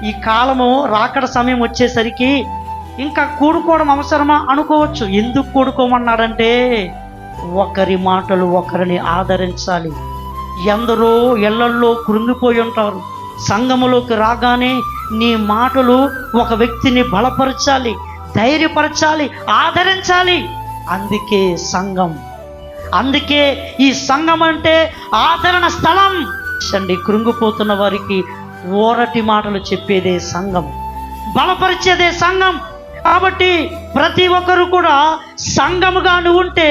ఈ కాలము రాకడ సమయం వచ్చేసరికి ఇంకా కూడుకోవడం అవసరమా అనుకోవచ్చు. ఎందుకు కూడుకోమన్నాడంటే ఒకరి మాటలు ఒకరిని ఆదరించాలి. ఎందరో ఇళ్లల్లో కృంగిపోయి ఉంటారు. సంఘములోకి రాగానే నీ మాటలు ఒక వ్యక్తిని బలపరచాలి, ధైర్యపరచాలి, ఆదరించాలి. అందుకే సంఘం, అందుకే ఈ సంఘం అంటే ఆదరణ స్థలం. కృంగిపోతున్న వారికి ఓరటి మాటలు చెప్పేదే సంఘం, బలపరిచేదే సంఘం. కాబట్టి ప్రతి ఒక్కరు కూడా సంఘముగా నువ్వు ఉంటే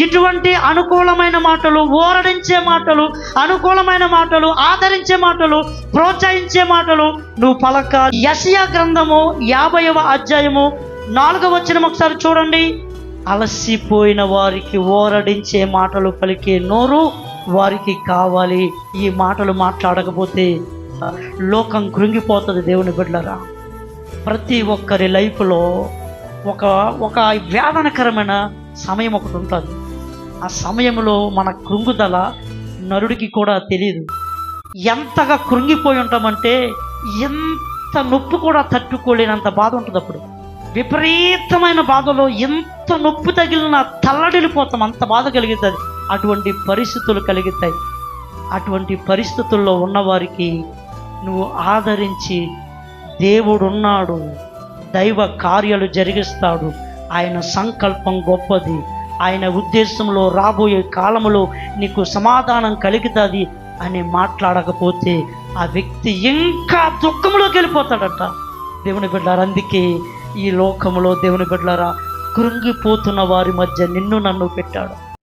ఇటువంటి అనుకూలమైన మాటలు, ఓరడించే మాటలు, అనుకూలమైన మాటలు, ఆదరించే మాటలు, ప్రోత్సహించే మాటలు నువ్వు పలక. యెషయా గ్రంథము 50వ అధ్యాయము 4వ వచనం ఒకసారి చూడండి. అలసిపోయిన వారికి ఓరడించే మాటలు పలికే నోరు వారికి కావాలి. ఈ మాటలు మాట్లాడకపోతే లోకం కృంగిపోతుంది. దేవుని బిడ్డలారా, ప్రతి ఒక్కరి లైఫ్లో ఒక వేదనకరమైన సమయం ఒకటి ఉంటుంది. ఆ సమయంలో మన కృంగుదల నరుడికి కూడా తెలియదు. ఎంతగా కృంగిపోయి ఉంటామంటే ఎంత నొప్పి కూడా తట్టుకోలేనంత బాధ ఉంటుంది. అప్పుడు విపరీతమైన బాధలో ఎంత నొప్పి తగిలిన తల్లడిల్లిపోతాం, అంత బాధ కలుగుతుంది. అటువంటి పరిస్థితులు కలుగుతాయి. అటువంటి పరిస్థితుల్లో ఉన్నవారికి నువ్వు ఆదరించి, దేవుడున్నాడు, దైవ కార్యాలు జరిగిస్తాడు, ఆయన సంకల్పం గొప్పది, ఆయన ఉద్దేశంలో రాబోయే కాలంలో నీకు సమాధానం కలుగుతుంది అని మాట్లాడకపోతే ఆ వ్యక్తి ఇంకా దుఃఖంలోకి వెళ్ళిపోతాడట. దేవుని బిడ్డలారా, అందుకే ఈ లోకంలో దేవుని బిడ్డలారా కృంగిపోతున్న వారి మధ్య నిన్ను నన్ను పెట్టాడు.